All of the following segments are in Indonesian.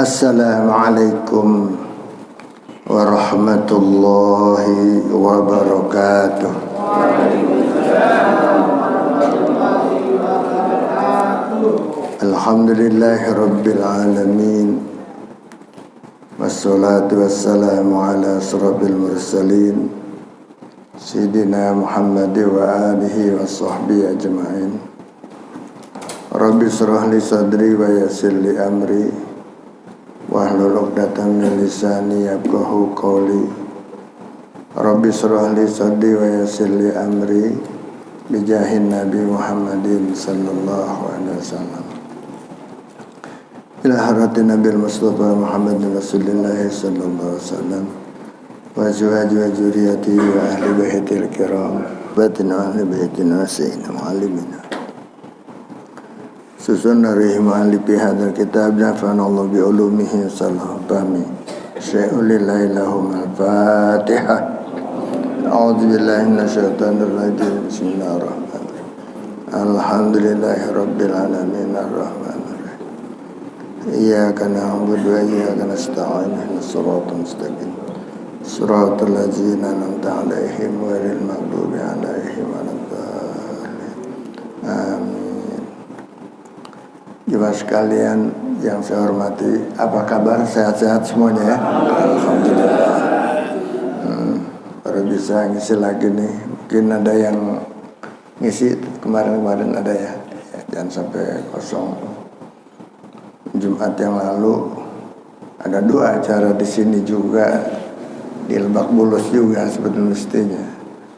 Assalamualaikum warahmatullahi wabarakatuh. Alhamdulillahi rabbil alamin. Wassalatu wassalamu ala asrofil mursalin Sayyidina Muhammad wa alihi wa sahbihi ajma'in. Rabbi shrah li sadri wa yassir li amri wahlul 'uqdatam min lisani yafqahu qawli. Rabbi shrah li sadri wa yassir li amri bijahin Nabi Muhammadin sallallahu alaihi wasallam. Ila haratin Nabil Mustafa Muhammadin Rasulullah sallallahu alaihi wasallam wa azwaji wa dzurriyyati wa ahli baitil kiram batin ahli baitin wasaina muallimina. Susun narihim ahli bihadal kitab nafa'anallahu bi ulumihi sallallahu bami syai'ul lillahi lahum al-fatihah. A'udzu billahi minasyaitonir rajim. Bismillahirrahmanirrahim. Alhamdulillahi rabbil alamin arrahmanir rahim. Iyyaka na'budu wa iyyaka nasta'in ihdinas siratal mustaqim siratal ladzina an'amta 'alaihim ghairil maghdubi 'alaihim waladdallin. Amin. Jemaah sekalian yang saya hormati, apa kabar? Sehat-sehat semuanya ya? Alhamdulillah. Baru bisa ngisi lagi nih. Mungkin ada yang ngisi kemarin-kemarin ada ya. Jangan sampai kosong. Jumat yang lalu ada 2 acara di sini juga, di Lebak Bulus juga sebetulnya mestinya.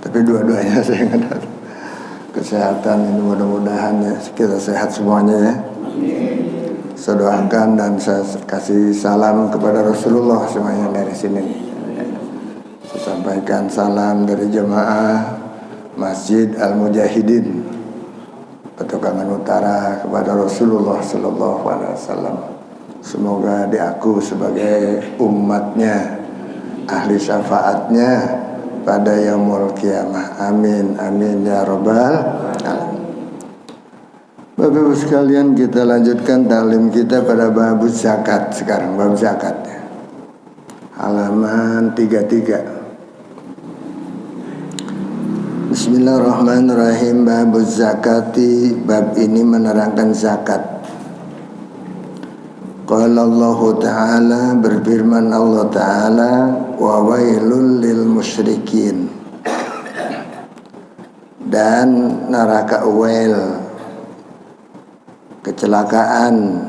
Tapi dua-duanya saya nggak ada. Kesehatan ini mudah-mudahan ya kita sehat semuanya ya. Saya doakan dan saya kasih salam kepada Rasulullah semuanya dari sini. Saya sampaikan salam dari jemaah Masjid Al-Mujahidin Petukangan Utara kepada Rasulullah sallallahu alaihi wasallam. Semoga diaku sebagai umatnya, ahli syafaatnya pada yaumul qiyamah. Amin amin ya rabbal alamin. Bapak Ibu sekalian, kita lanjutkan taklim kita pada bab zakat sekarang, bab zakat. Halaman 33. Bismillahirrahmanirrahim. Bab zakati, bab ini menerangkan zakat. Qala Allah Ta'ala, berfirman Allah Ta'ala, wa wailul lil musyrikin. Dan neraka wail, kecelakaan,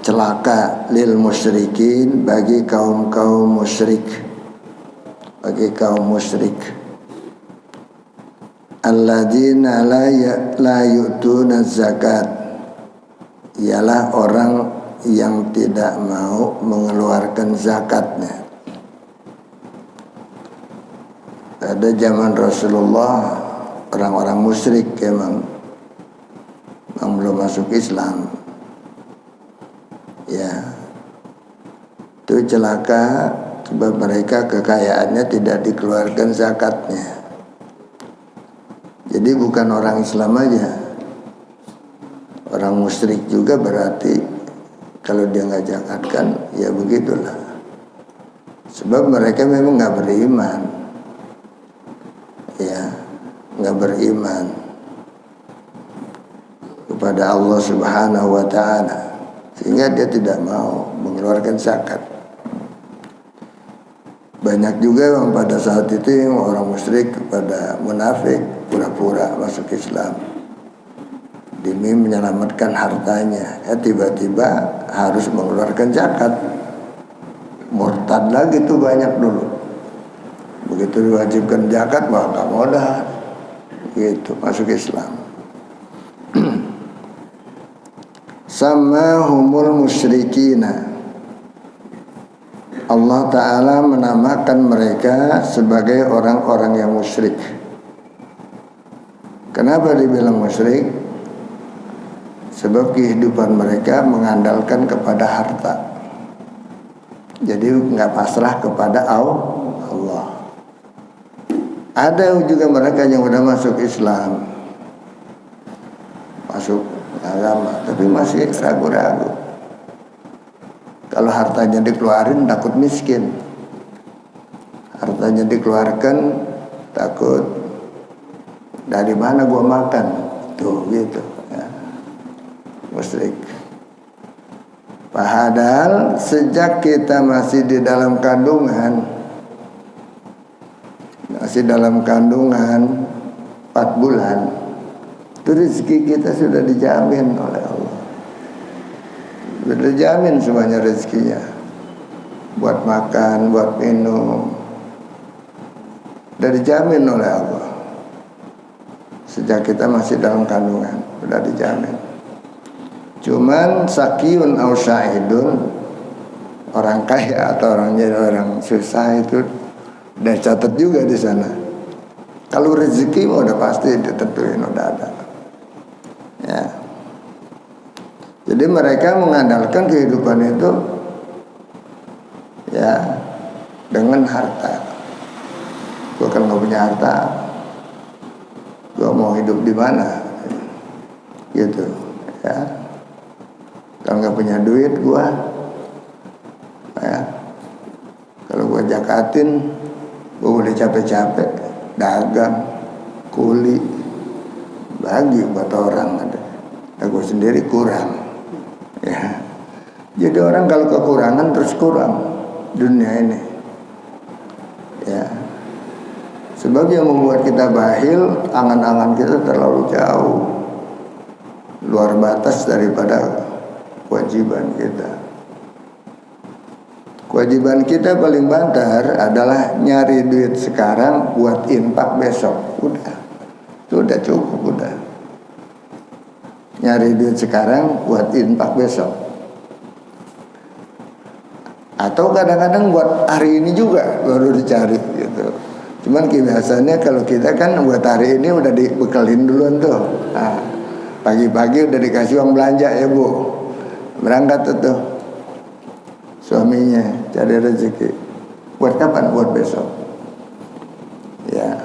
celaka lil musyrikin, bagi kaum-kaum musyrik, bagi kaum musyrik. Alladzina la yu'tuna zakat, ialah orang yang tidak mau mengeluarkan zakatnya. Pada zaman Rasulullah, orang-orang musyrik memang yang belum masuk Islam ya, itu celaka sebab mereka kekayaannya tidak dikeluarkan zakatnya. Jadi bukan orang Islam aja, orang musyrik juga berarti kalau dia nggak zakatkan ya begitulah, sebab mereka memang nggak beriman ya, nggak beriman kepada Allah Subhanahu wa Ta'ala, sehingga dia tidak mau mengeluarkan zakat. Banyak juga yang pada saat itu yang orang musyrik pada munafik, pura-pura masuk Islam demi menyelamatkan hartanya, ya tiba-tiba harus mengeluarkan zakat. Murtad lagi tuh banyak dulu. Begitu diwajibkan zakat maka modal gitu masuk Islam. Samahumul musyrikina. Allah Ta'ala menamakan mereka sebagai orang-orang yang musyrik. Kenapa dibilang musyrik? Sebab kehidupan mereka mengandalkan kepada harta. Jadi nggak pasrah kepada Allah. Ada juga mereka yang udah masuk Islam, masuk agama, tapi masih ragu-ragu. Kalau hartanya dikeluarin takut miskin, hartanya dikeluarkan takut dari mana gua makan, tuh gitu ya. Musyrik. Padahal sejak kita masih di dalam kandungan, 4 bulan, itu rezeki kita sudah dijamin oleh Allah. Sudah dijamin semuanya rezekinya, buat makan, buat minum, sudah dijamin oleh Allah. Sejak kita masih dalam kandungan sudah dijamin. Cuman sakiyun au syahidun, orang kaya atau orang jadi orang susah itu udah catat juga di sana. Kalau rezeki udah pasti ditentuin, udah ada. Ya. Jadi mereka mengandalkan kehidupan itu ya dengan harta. Gua kan nggak punya harta, gua mau hidup di mana? Gitu, ya. Kalau nggak punya duit gua, ya. Kalau gua zakatin, gua boleh capek-capek, dagang, kuli, bagi buat orang ada. Nah, gua sendiri kurang. Ya. Jadi orang kalau kekurangan terus kurang dunia ini. Ya. Sebab yang membuat kita bakhil, angan-angan kita terlalu jauh, luar batas daripada kewajiban kita. Kewajiban kita paling banter adalah nyari duit sekarang buat infak besok. Udah. Itu udah cukup, udah. Nyari duit sekarang buat infak besok. Atau kadang-kadang buat hari ini juga baru dicari gitu. Cuman biasanya kalau kita kan buat hari ini udah dibekelin duluan tuh. Nah, pagi-pagi udah dikasih uang belanja ya Bu. Berangkat tuh suaminya cari rezeki. Buat kapan? Buat besok. Ya,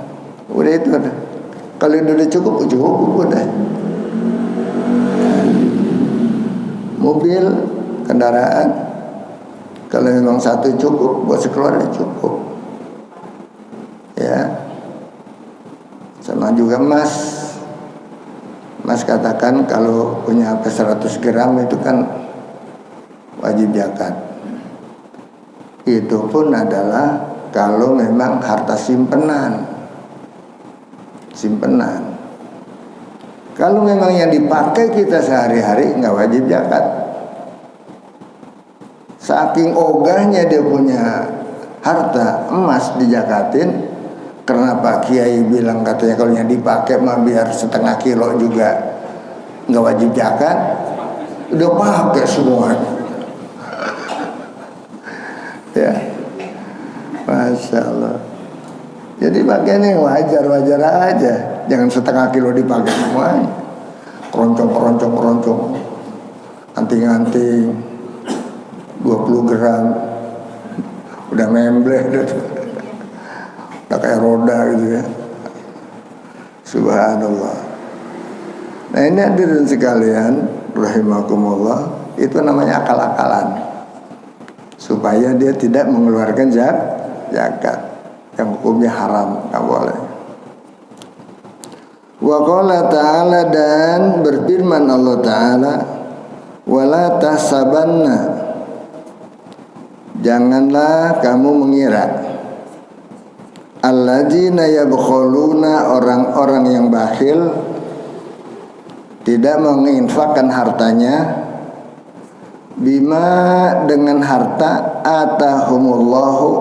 udah itu udah. Kalau udah cukup udah. Mobil, kendaraan, kalau memang satu cukup, buat sekeluarga cukup. Ya, sama juga emas. Mas katakan kalau punya apa 100 gram itu kan wajib zakat. Itu pun adalah kalau memang harta simpenan. Kalau memang yang dipakai kita sehari-hari nggak wajib zakat. Saking ogahnya dia punya harta emas dijakatin, karena Pak Kiai bilang katanya kalau yang dipakai mah biar setengah kilo juga nggak wajib zakat, udah pakai semua. Ya, Masya Allah. Jadi pakainya yang wajar-wajar aja. Jangan setengah kilo dipakai semuanya. Keroncong, anting-anting 20 gram, udah membleh, udah kayak roda gitu ya. Subhanallah. Nah ini hadirin sekalian, rahimakumullah, itu namanya akal-akalan, supaya dia tidak mengeluarkan zakat yang hukumnya haram, nggak boleh. Wa qala ta'ala, dan berfirman Allah Ta'ala, wala tahsabanna, janganlah kamu mengira, alladzina yabkhuluna, orang-orang yang bakhil, tidak menginfakkan hartanya, bima, dengan harta, atahumullahu,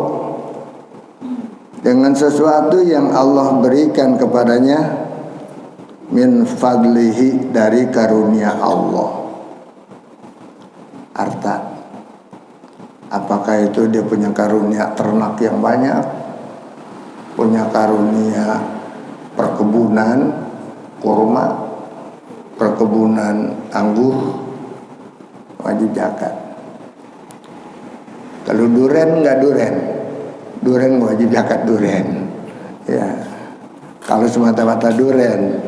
dengan sesuatu yang Allah berikan kepadanya, min fadlihi, dari karunia Allah. harta. Apakah itu dia punya karunia ternak yang banyak, punya karunia perkebunan kurma, perkebunan anggur, wajib zakat. Kalau duren nggak duren wajib zakat duren. Ya, kalau semata-mata duren.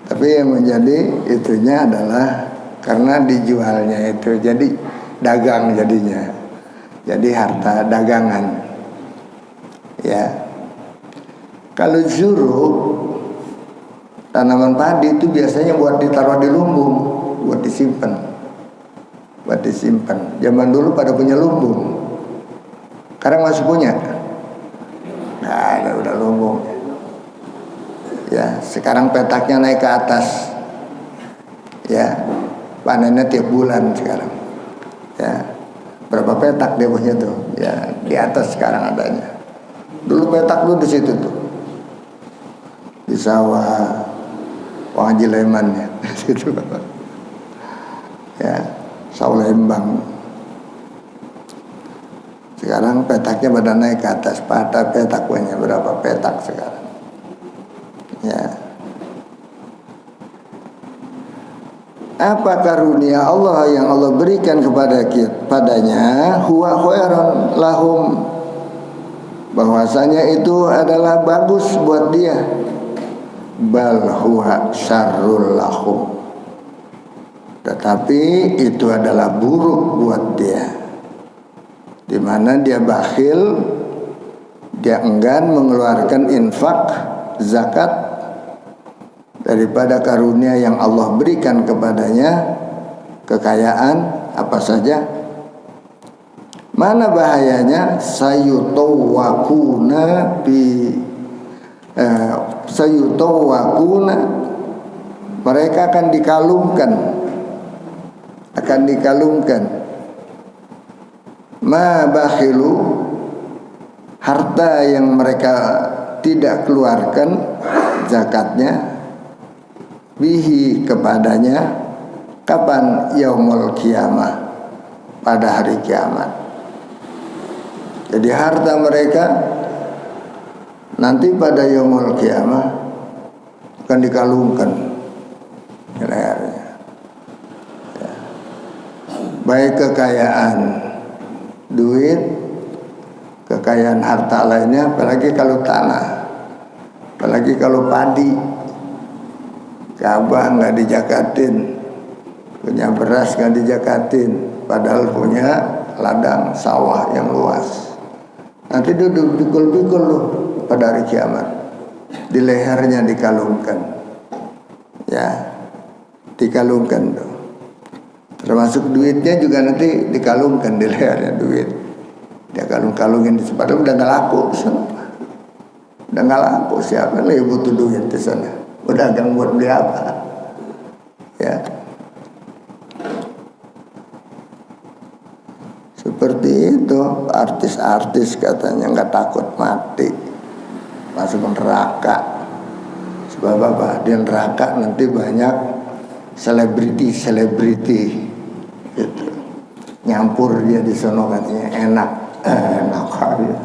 Tapi yang menjadi itunya adalah karena dijualnya itu jadi dagang jadinya, jadi harta dagangan. Ya, kalau zuruk tanaman padi itu biasanya buat ditaruh di lumbung, buat disimpan. Zaman dulu pada punya lumbung. Sekarang masih punya? Nah, udah lumbung. Ya, sekarang petaknya naik ke atas. Ya, panennya tiap bulan sekarang. Ya, berapa petak dia punya tuh? Ya, di atas sekarang adanya. Dulu petak dulu di situ tuh, di sawah Haji Leman ya, situ. Ya, sawah Lembang. Sekarang petaknya pada naik ke atas. Pada petak punya berapa petak sekarang? Ya. Apa karunia Allah yang Allah berikan kepadanya? Huwa khairan lahum, bahwasanya itu adalah bagus buat dia. Bal huwa syarrul lahum, tetapi itu adalah buruk buat dia, di mana dia bakhil, dia enggan mengeluarkan infak zakat daripada karunia yang Allah berikan kepadanya, kekayaan apa saja. Mana bahayanya? Sayutawakuna mereka akan dikalungkan. Ma bakhilu, harta yang mereka tidak keluarkan zakatnya, bihi kepadanya, kapan? Yaumul kiamah, pada hari kiamat. Jadi harta mereka nanti pada yaumul kiamah akan dikalungkan di lehernya. Ya. Baik kekayaan duit, kekayaan harta lainnya, apalagi kalau tanah, apalagi kalau padi. Ka'bah nggak dijakatin, punya beras nggak dijakatin, padahal punya ladang sawah yang luas. Nanti duduk pikul-pikul loh pada hari kiamat, di lehernya dikalungkan. Ya, dikalungkan tuh. Termasuk duitnya juga nanti dikalungkan di lehernya, duit. Dia kalungin di padahal udah nggak laku di sana. Udah nggak laku, siapa yang butuh duit di sana? Udah gak buat beli apa? Ya, seperti itu. Artis-artis katanya nggak takut mati, masuk neraka. Sebab apa? Di neraka nanti banyak selebriti gitu. Nyampur dia di sono katanya enak aja.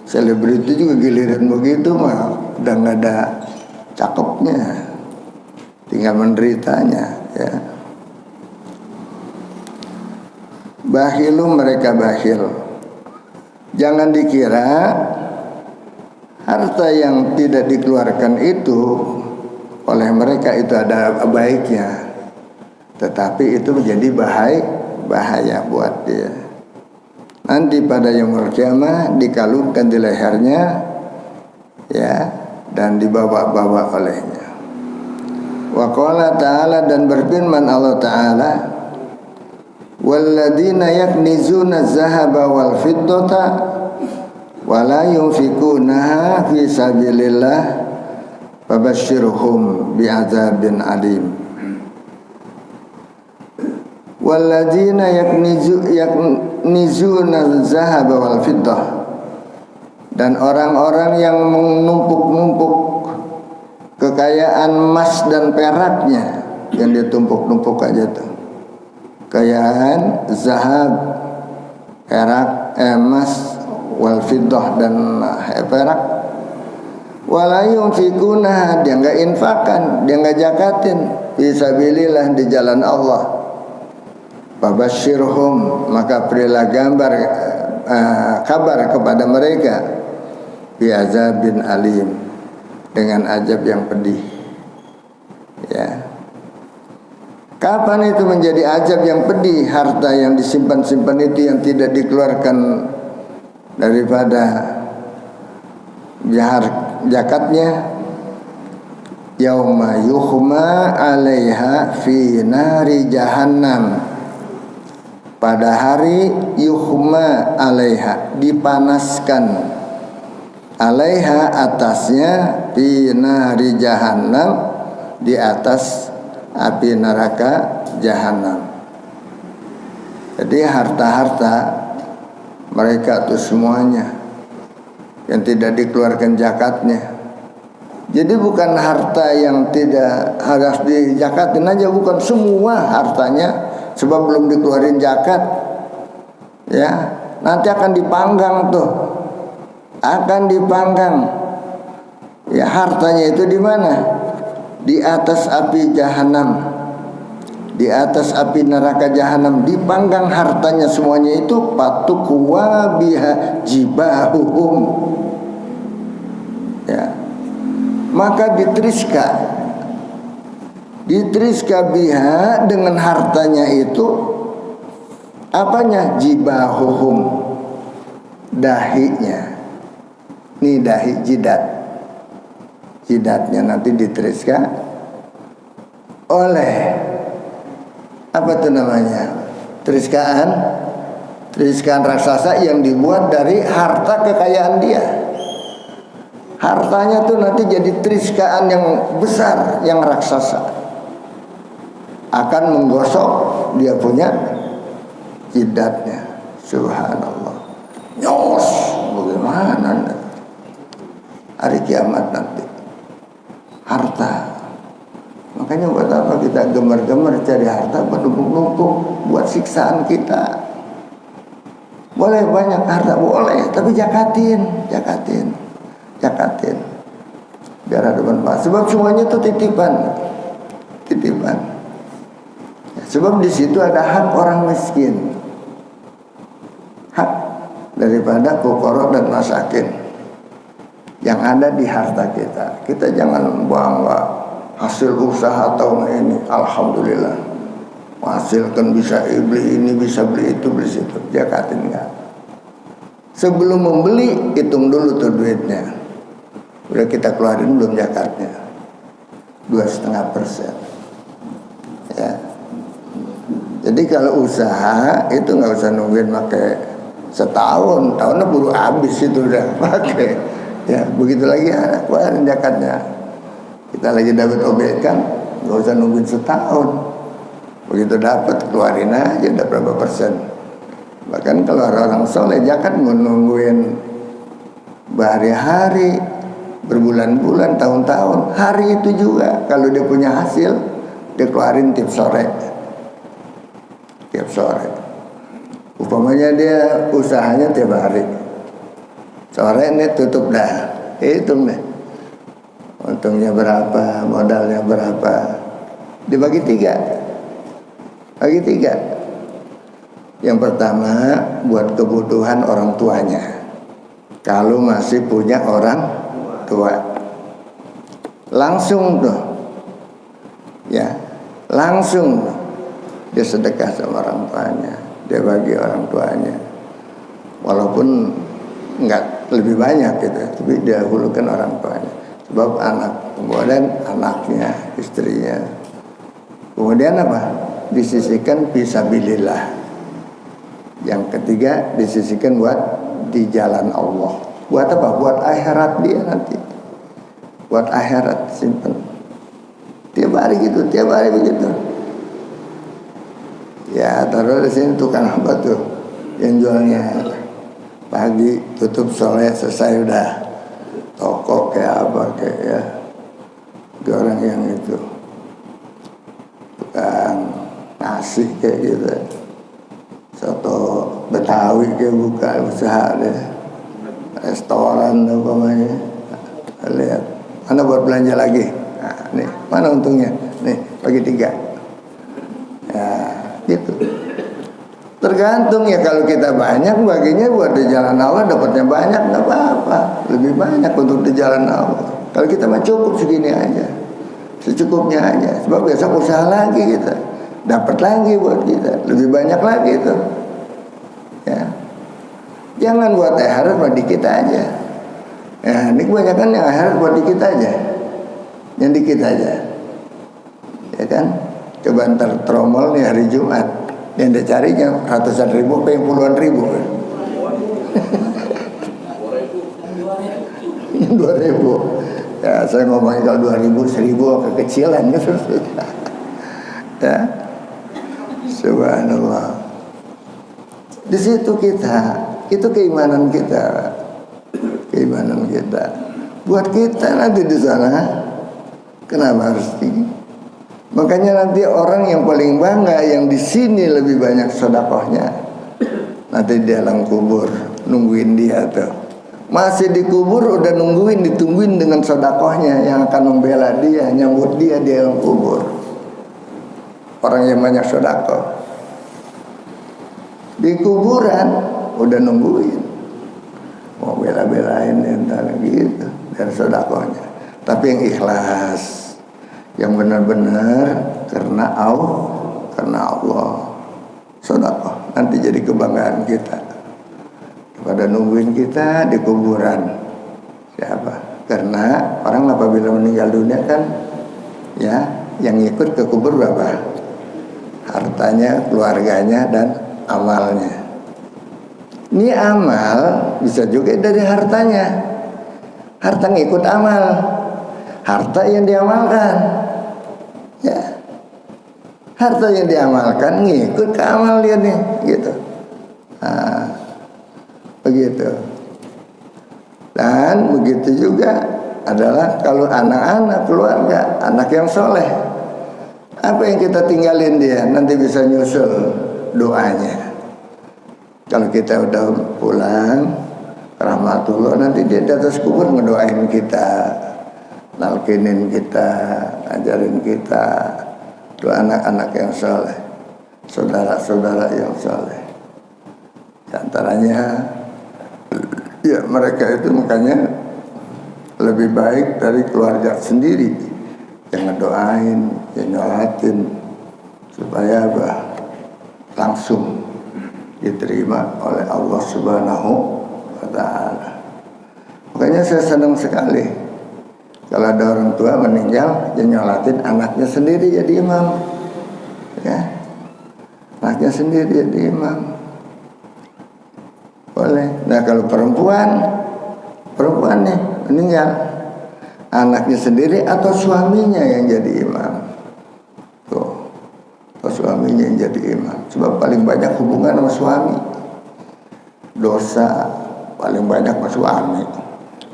Selebriti juga giliran begitu mah udah nggak ada cakepnya, tinggal menderitanya. Ya, bakhilum, mereka bakhil. Jangan dikira harta yang tidak dikeluarkan itu oleh mereka itu ada baiknya, tetapi itu menjadi bahaya buat dia. Nanti pada yaumul kiamah dikalungkan di lehernya, ya, dan dibawa-bawa olehnya. Wa qala ta'ala, dan berfirman Allah Ta'ala, walladzina yaknizuna az-zahaba wal fiddata wa la yunfikunaha fi sabilillah fabashshirhum bi'adzabin alim. Walladzina yaknizuna az-zahaba wal fiddah, dan orang-orang yang menumpuk-numpuk kekayaan emas dan peraknya, yang ditumpuk-numpuk aja tuh. kekayaan zahab, perak, emas, wal fiddah dan perak. Wala yunfikuna, dia enggak infakkan, dia enggak zakatin fisabilillah, di jalan Allah. Fabasyirhum, maka berilah kabar kepada mereka bi'azabin alim, dengan azab yang pedih. Ya. Kapan itu menjadi azab yang pedih? Harta yang disimpan-simpan itu yang tidak dikeluarkan daripada zakatnya. Yauma yuhma 'alaiha fi nari jahannam, pada hari yuhma 'alaiha, dipanaskan, 'alaiha, atasnya, fi nari jahannam, di atas api neraka jahannam. Jadi harta-harta mereka itu semuanya yang tidak dikeluarkan zakatnya. Jadi bukan harta yang tidak harus dizakatin aja, bukan semua hartanya, sebab belum dikeluarin zakat. Ya, nanti akan dipanggang tuh. Akan dipanggang. Ya, hartanya itu di mana? Di atas api jahanam, di atas api neraka jahanam, dipanggang hartanya semuanya itu. Patukwa biha jibahuhum, ya, maka ditriska biha, dengan hartanya itu, apanya? Jibahuhum, dahinya. Ini dahi, jidatnya nanti ditriska oleh apa tuh namanya? Triskaan raksasa yang dibuat dari harta kekayaan dia. Hartanya tuh nanti jadi triskaan yang besar, yang raksasa, akan menggosok dia punya jidatnya. Subhanallah. Nyos, bagaimana hari kiamat nanti? Harta. Makanya buat apa kita gemar-gemar cari harta, bernumpuk-numpuk buat siksaan kita? Boleh banyak harta, boleh, tapi zakatin. Biar ada manfaat. Sebab semuanya itu titipan. Ya, sebab di situ ada hak orang miskin, hak daripada fuqara dan masakin yang ada di harta kita. Kita jangan bangga hasil usaha tahun ini, alhamdulillah, menghasilkan, bisa beli ini, bisa beli itu, beli situ. Zakatin enggak. Sebelum membeli, hitung dulu tuh duitnya. Udah kita keluarin belum zakatnya? 2,5%. Ya. Jadi kalau usaha itu nggak usah nungguin pakai setahun, tahunnya buru habis itu udah pakai. Ya, begitu lagi ya, keluarin zakatnya. Kita lagi dapat obek kan, nggak usah nungguin setahun. Begitu dapat, keluarin aja, udah berapa persen. Bahkan kalau orang soleh zakat mau nungguin berhari-hari, berbulan-bulan, tahun-tahun. Hari itu juga kalau dia punya hasil, dia keluarin tiap sore. Umpamanya dia usahanya tiap hari, sore ini tutup dah, hitung deh, untungnya berapa, modalnya berapa, dibagi 3. Bagi 3. Yang pertama buat kebutuhan orang tuanya, kalau masih punya orang tua, langsung tuh, ya, langsung dia sedekah sama orang tuanya, dia bagi orang tuanya, walaupun enggak lebih banyak gitu, tapi dia dahulukan orang tuanya. Sebab anak, kemudian anaknya, istrinya, kemudian apa? Disisihkan fisabilillah. Yang ketiga disisihkan buat di jalan Allah. Buat apa? Buat akhirat dia nanti. Buat akhirat, simpen. Tiap hari gitu, tiap hari begitu. Ya, taruh di sini tukang apa tuh yang jualnya pagi tutup sore selesai udah. Toko kayak apa kayak ya. Dia orang yang itu tukang nasi kayak gitu, soto Betawi kayak buka usaha deh, restoran umpamanya. Lihat mana buat belanja lagi, nah, nih mana untungnya, nih bagi 3 ya gitu. Tergantung ya, kalau kita banyak baginya buat di jalan Allah dapatnya banyak nggak apa-apa, lebih banyak untuk di jalan Allah. Kalau kita mah cukup segini aja, secukupnya aja, sebab besok usaha lagi kita dapat lagi buat kita lebih banyak lagi itu ya. Jangan buat akhirat buat dikit aja ya. Ini kebanyakan yang akhirat buat dikit aja, yang dikit aja ya kan. Coba ntar tromol nih hari Jumat, yang dia carinya ratusan ribu, puluhan ribu 2.000 ya. Saya ngomongin kalau 2.000, 1.000 kekecilan gitu ya. Subhanallah. Di situ kita, itu keimanan kita, keimanan kita. Buat kita nanti di sana, kenapa harus tinggi? Makanya nanti orang yang paling bangga yang di sini lebih banyak sedekahnya, nanti di alam kubur nungguin dia tuh. Masih dikubur udah nungguin, ditungguin dengan sedekahnya yang akan membela dia, nyambut dia di alam kubur. Orang yang banyak sedekah di kuburan udah nungguin, mau bela-belain entar gitu dan sedekahnya. Tapi yang ikhlas, yang benar-benar karena Allah, sedekah nanti jadi kebanggaan kita. Pada nungguin kita di kuburan siapa? Karena orang apabila meninggal dunia kan ya, yang ikut ke kubur berapa? Hartanya, keluarganya, dan amalnya. Ini amal bisa juga dari hartanya. Harta ngikut amal, harta yang diamalkan ya. Harta yang diamalkan ngikut ke amal dia nih gitu. Nah, begitu. Dan begitu juga adalah kalau anak-anak, keluarga, anak yang soleh, apa yang kita tinggalin dia nanti bisa nyusul doanya. Kalau kita udah pulang rahmatullah, nanti dia di atas kubur ngedoain kita, nalkinin kita, ngajarin kita. Itu anak-anak yang soleh, saudara-saudara yang soleh. Di antaranya ya mereka itu makanya lebih baik dari keluarga sendiri yang ngedoain, yang nyolatin supaya langsung diterima oleh Allah Subhanahu wa Ta'ala. Makanya saya senang sekali kalau ada orang tua meninggal yang nyolatin anaknya sendiri jadi imam ya. Anaknya sendiri jadi imam boleh. Nah kalau perempuan nih meninggal, anaknya sendiri atau suaminya yang jadi imam tuh, atau suaminya yang jadi imam. Sebab paling banyak hubungan sama suami, dosa paling banyak sama suami,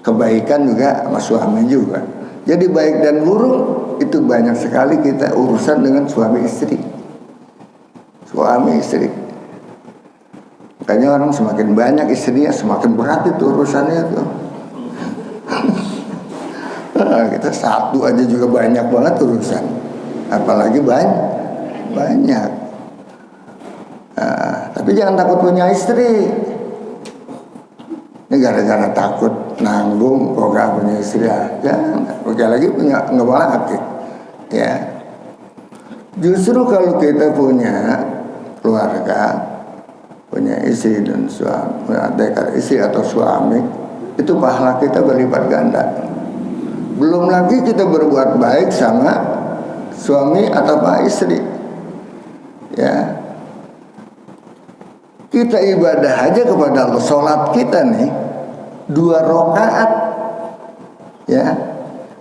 kebaikan juga sama suami juga. Jadi baik dan buruk itu banyak sekali kita urusan dengan suami istri. Suami istri. Makanya orang semakin banyak istrinya semakin berat itu urusannya tuh. Nah, kita satu aja juga banyak banget urusan, apalagi banyak. Nah, tapi jangan takut punya istri. Ini gara-gara takut nanggung kok gak punya istri aja. Oke lagi punya nggak laki ya. Justru kalau kita punya keluarga, punya istri dan suami, ada istri atau suami, itu pahala kita berlipat ganda. Belum lagi kita berbuat baik sama suami atau istri ya. Kita ibadah aja kepada Allah, sholat kita nih 2 rakaat ya,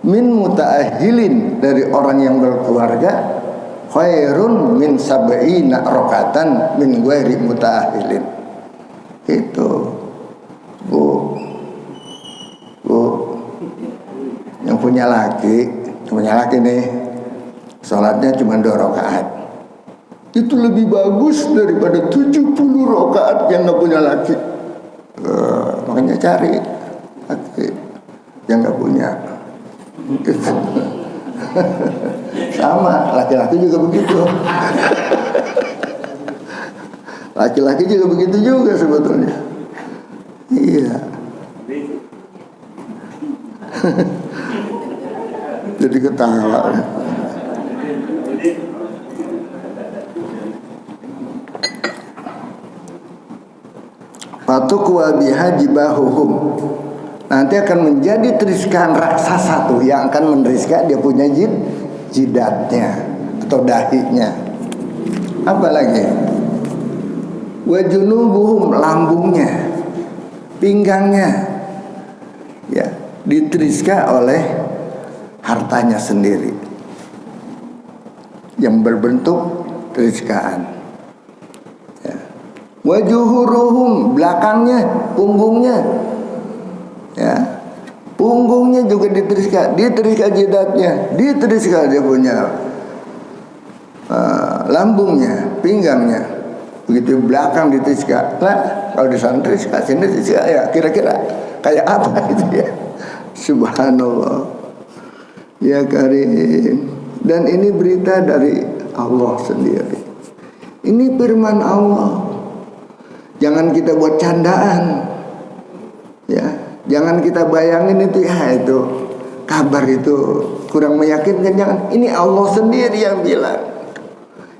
min mutaahilin, dari orang yang berkeluarga, khairun min sab'ina rakaatan min ghairi mutaahilin. Itu Bu yang punya laki nih sholatnya cuma 2 rakaat itu lebih bagus daripada 70 rakaat yang nggak punya laki. Makanya cari laki yang nggak punya. Sama, laki-laki juga begitu. Laki-laki juga begitu juga sebetulnya. Iya. Jadi ketawa. Fatukwa biha jibahuhum. Nanti akan menjadi teriskan raksasa tuh yang akan meneriskan dia punya jidatnya atau dahinya. Apa lagi? Wa junubuhum, lambungnya, pinggangnya, ya, diteriskan oleh hartanya sendiri yang berbentuk teriskaan. Ya. Wa juhuruhum, belakangnya, punggungnya. Ya, punggungnya juga diteriskan jidatnya, diteriskan dia punya lambungnya, pinggangnya, begitu belakang diteriskan. Lah, kalau di sana teriskan, sini teriskan, ya kira-kira kayak apa itu ya? Subhanallah, ya Karim. Dan ini berita dari Allah sendiri. Ini firman Allah. Jangan kita buat candaan, ya. Jangan kita bayangin itu ya itu kabar itu kurang meyakinkan. Jangan, ini Allah sendiri yang bilang.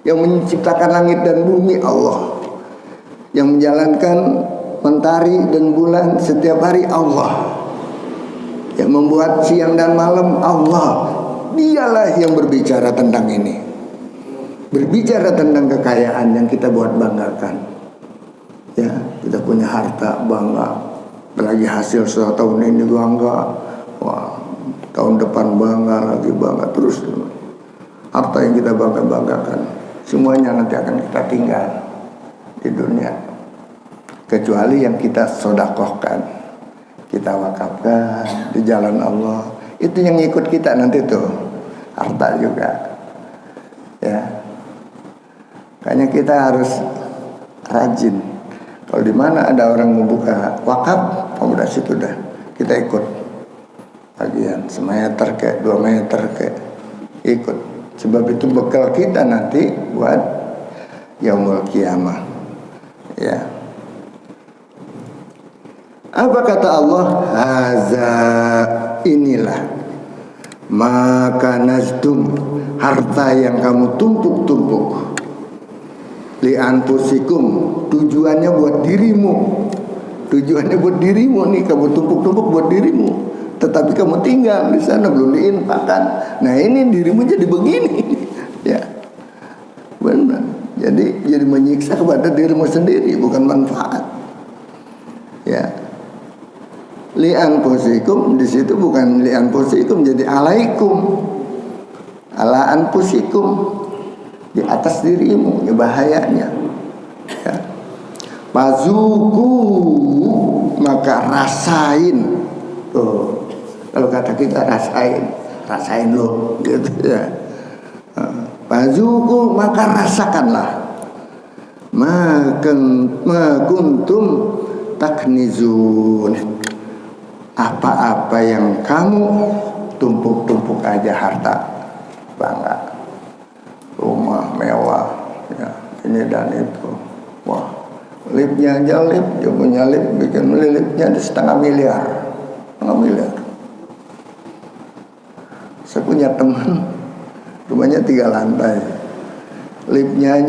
Yang menciptakan langit dan bumi Allah. Yang menjalankan mentari dan bulan setiap hari Allah. Yang membuat siang dan malam Allah. Dialah yang berbicara tentang ini. Berbicara tentang kekayaan yang kita buat banggakan. Ya, kita punya harta bangga. Lagi hasil tahun ini bangga, wah tahun depan bangga lagi, bangga terus. Harta yang kita banggakan semuanya nanti akan kita tinggal di dunia, kecuali yang kita sedekahkan, kita wakafkan di jalan Allah. Itu yang ikut kita nanti tuh harta juga, ya. Makanya kita harus rajin. Kalau di mana ada orang membuka wakaf, udah situ dah kita ikut bagian semeter kayak 2 meter kayak ikut. Sebab itu bekal kita nanti buat yaumul kiamah. Ya. Apa kata Allah? Haza, inilah maka nazdum, harta yang kamu tumpuk-tumpuk. Li anfusikum, tujuannya buat dirimu. Tujuannya buat dirimu nih, kamu tumpuk-tumpuk buat dirimu. Tetapi kamu tinggal di sana belum diinfakkan. Nah ini dirimu jadi begini, ya benar. Jadi menyiksa kepada dirimu sendiri, bukan manfaat. Ya. Li anfusikum di situ bukan li anfusikum, jadi alaikum, ala anfusikum. Di atas dirimu, ya bahayanya. Ya. Pazuku, maka rasain. Tuh, kalau kata kita rasain lo, gitu ya. Pazuku, maka rasakanlah. Makuntum taknizun. Apa-apa yang kamu tumpuk-tumpuk aja harta bangga. Rumah mewah, ya, ini dan itu. Wah, lipnya aja dia punya lip, bikin lipnya di 500 miliar. 5 miliar. Saya punya teman, rumahnya 3 lantai. Lipnya,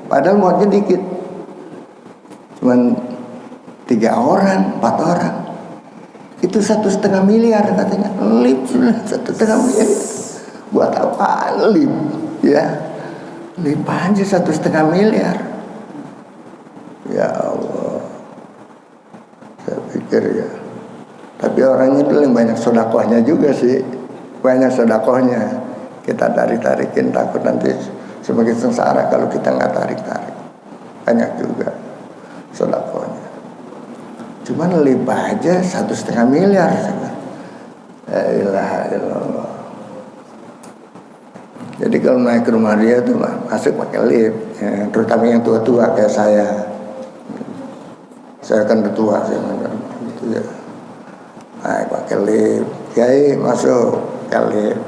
padahal muatnya dikit. Cuman 3 orang, 4 orang. Itu 1,5 miliar katanya. Lip 1,5 miliar. Buat apa lip? Ya, lip aja 1,5 miliar. Ya Allah, saya pikir ya. Tapi orangnya itu yang banyak sedekahnya juga sih, banyak sedekahnya. Kita tarikin, takut nanti semakin sengsara kalau kita nggak tarik. Banyak juga sedekahnya. Cuman lip aja 1,5 miliar. La ilaha illallah. Jadi kalau naik ke rumah dia tuh masuk pakai lift, ya, terutama yang tua-tua kayak saya. Saya kan udah tua sih, gitu ya. Naik pakai lift, Kiai masuk pakai lift.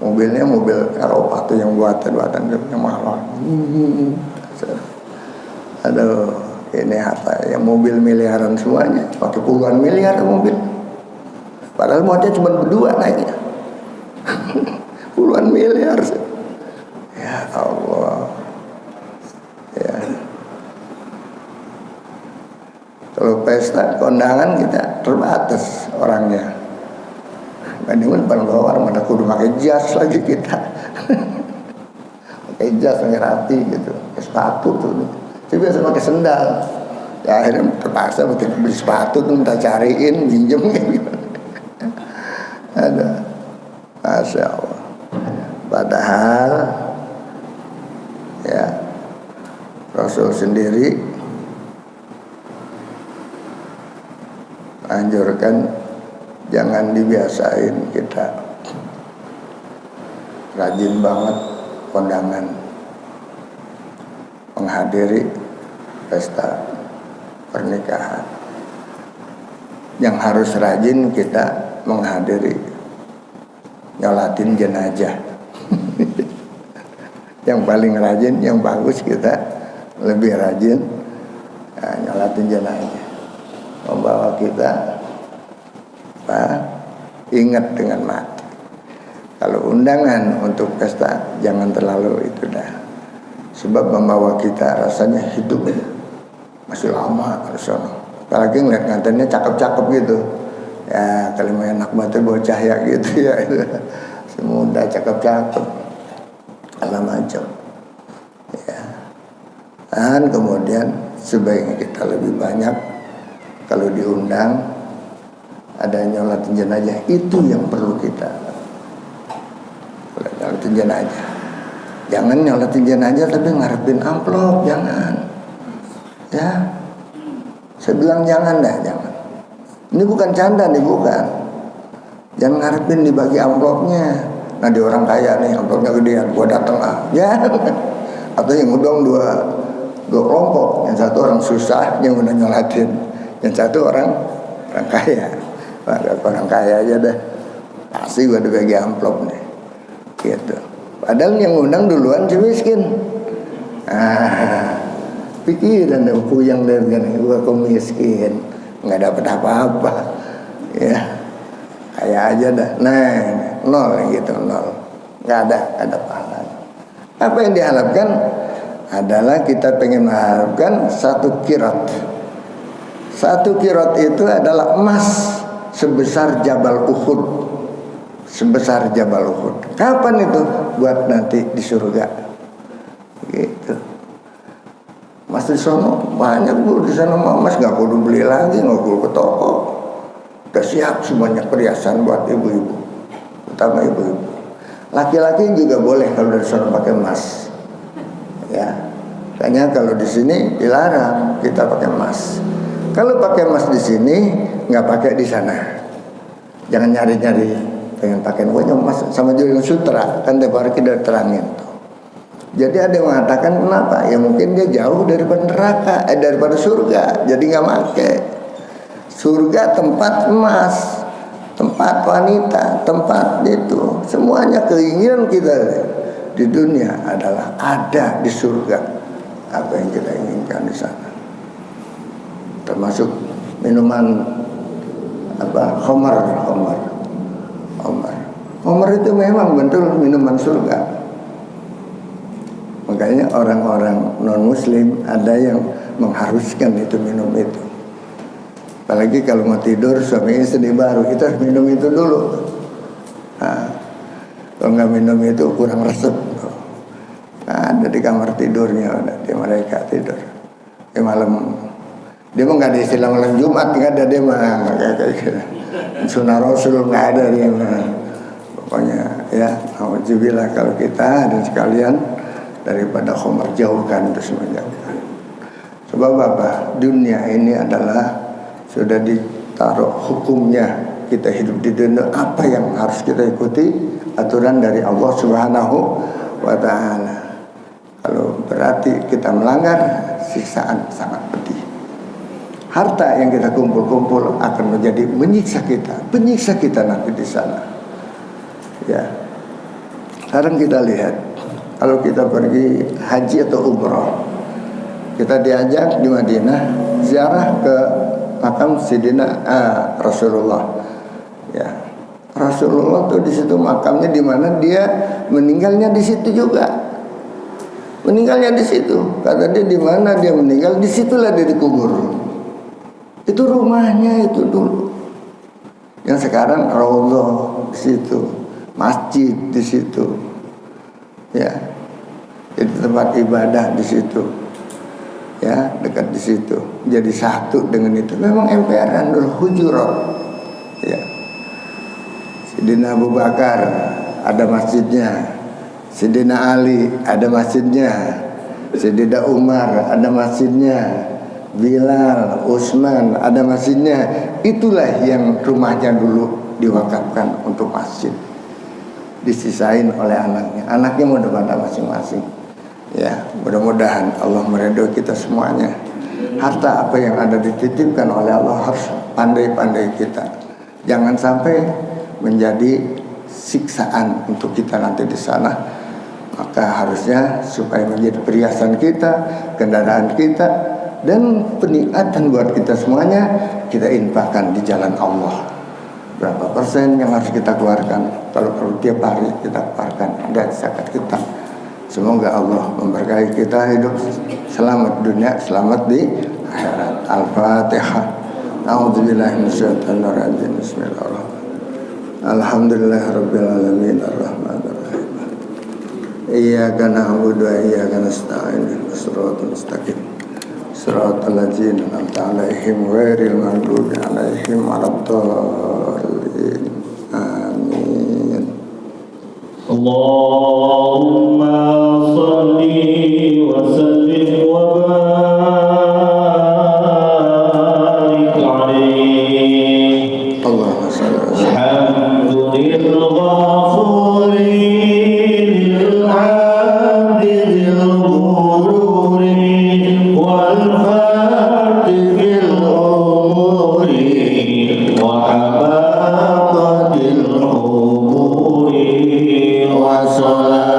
Mobilnya mobil Eropa tuh yang buatan yang mahal. Aduh, ini apa? Yang mobil miliaran semuanya, pakai puluhan miliar mobil. Padahal muatnya cuma berdua naiknya. Puluhan miliar. Ya Allah. Ya. Kalau pesta kondangan kita terbatas orangnya. Bandingkan pengeluar mana kudu pakai jas lagi kita. Pakai jas pakai rapi gitu, pakai sepatu tuh. Saya biasa pakai sendal. Ya akhirnya terpaksa beli sepatu tuh minta cariin, minjem gitu. Ada, Masya Allah. Padahal ya Rasul sendiri anjurkan jangan dibiasain kita rajin banget kondangan menghadiri pesta pernikahan. Yang harus rajin kita menghadiri nyolatin jenazah. Yang paling rajin, yang bagus kita lebih rajin nyolatin jenazah, membawa kita ingat dengan mati. Kalau undangan untuk pesta jangan terlalu itu dah, sebab membawa kita rasanya hidup masih lama harusnya. Apalagi ngeliat ngantennya cakep-cakep gitu ya, kalau enak banget bocah ya gitu ya, semudah cakep-cakep ala macam ya. Dan kemudian sebaiknya kita lebih banyak kalau diundang ada nyolatin jenazah, itu yang perlu kita nyolatin jenazah. Jangan nyolatin jenazah tapi ngarepin amplop, jangan ya. Saya bilang jangan dah, jangan. Ini bukan canda nih, bukan. Jangan ngarepin dibagi amplopnya. Nah di orang kaya nih amplopnya gedean, gua datang lah ya. Atau yang ngundang dua kelompok, yang satu orang susah yang udah nyolatin, yang satu orang kaya. Orang kaya aja dah, pasti gua dibagi amplop nih gitu. Padahal yang ngundang duluan si miskin. Pikiran deh puyang deh kan, gua kok miskin, nggak dapat apa-apa ya, kayak aja dah. Nah nol gitu, nol, nggak ada pahala. Apa yang diharapkan adalah kita pengen mengharapkan satu kirat. Satu kirat itu adalah emas sebesar Jabal Uhud, sebesar Jabal Uhud. Kapan itu? Buat nanti di surga gitu. Mas di sana banyak bu, di sana mas nggak perlu beli lagi, nggak perlu ke toko, udah siap semuanya perhiasan buat ibu-ibu, utama ibu-ibu. Laki-laki juga boleh kalau dari sana pakai emas, ya. Kayaknya kalau di sini dilarang kita pakai emas. Kalau pakai emas di sini nggak pakai di sana. Jangan nyari-nyari pengen pakai emas sama juga sutra kan tiap hari kita terangin. Jadi ada yang mengatakan kenapa? Ya mungkin dia jauh daripada neraka, daripada surga, jadi nggak pakai. Surga tempat emas, tempat wanita, tempat itu, semuanya keinginan kita di dunia adalah ada di surga. Apa yang kita inginkan di sana, termasuk minuman apa, khamar itu memang betul minuman surga. Makanya orang-orang non-muslim ada yang mengharuskan itu minum itu. Apalagi kalau mau tidur suami istri baru, kita harus minum itu dulu. Nah, kalau nggak minum itu kurang resep. Nah, ada di kamar tidurnya, ada di mereka tidur. Di malam, dia mah nggak ada istilah malam Jumat, nggak ada dia mah kayak gitu. Sunnah Rasul nggak ada dia mah. Pokoknya ya, alhamdulillah kalau kita dan sekalian daripada khamar jauhkan itu semuanya. Sebab apa? Dunia ini adalah sudah ditaruh hukumnya kita hidup di dunia, apa yang harus kita ikuti? Aturan dari Allah Subhanahu wa ta'ala. Kalau berarti kita melanggar, siksaan sangat pedih. Harta yang kita kumpul-kumpul akan menjadi penyiksa kita nanti di sana. Ya. Sekarang kita lihat, kalau kita pergi haji atau umrah, kita diajak di Madinah ziarah ke makam Sidina Rasulullah. Ya, Rasulullah tuh di situ makamnya, di mana dia meninggalnya di situ juga. Meninggalnya di situ. Kata dia, di mana dia meninggal, di situlah dia dikubur. Itu rumahnya itu dulu. Yang sekarang raudhah di situ, masjid di situ. Ya. Jadi tempat ibadah di situ. Ya, dekat di situ. Jadi satu dengan itu. Memang emperan dulu, Hujurat. Ya. Sidina Abu Bakar ada masjidnya. Sidina Ali ada masjidnya. Sidina Umar ada masjidnya. Bilal, Utsman ada masjidnya. Itulah yang rumahnya dulu diwakafkan untuk masjid. Disisain oleh anaknya. Anaknya mau pada masing-masing. Ya, mudah-mudahan Allah meridhoi kita semuanya. Harta apa yang ada dititipkan oleh Allah harus pandai-pandai kita. Jangan sampai menjadi siksaan untuk kita nanti di sana. Maka harusnya supaya menjadi perhiasan kita, kendaraan kita, dan penikmatan buat kita semuanya, kita infakkan di jalan Allah. Berapa persen yang harus kita keluarkan? Kalau perlu tiap hari kita keluarkan dan zakat kita. Semoga Allah memberkahi kita hidup selamat dunia, selamat di akhirat. Al-Fatihah. A'udzubillahi minasyaitonir rajim. Bismillahirrahmanirrahim. Alhamdulillahirabbil alamin arrahmanir rahim. Iyyaka na'budu wa iyyaka nasta'in. Shiratal mustaqim. Shiratal ladzina an'amta 'alaihim ghairil maghdubi 'alaihim waladdallin. Amin. Allahumma salli wa sallim wa barik alaihi. Allahumma salli wa sallim. Alhamdulillahil ghafuril hamdil ghururi wal fatihil umuri wa habaqatil umuri wa salam.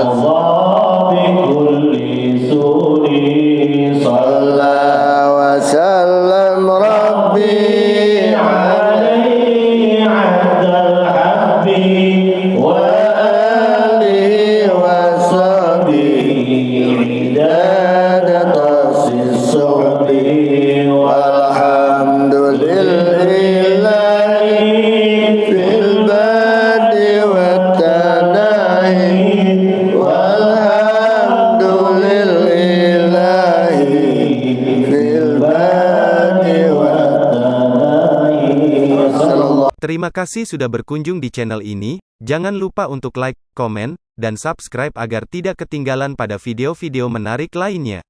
الله بكل سور صلى وسلم ربي عليه عبد الحب وآله وصحبه عداد طاس الصحب والحمد لله في البدء والتناهي والحمد لله في البدء والتناهي. Terima kasih sudah berkunjung di channel ini. Jangan lupa untuk like, komen, dan subscribe agar tidak ketinggalan pada video-video menarik lainnya.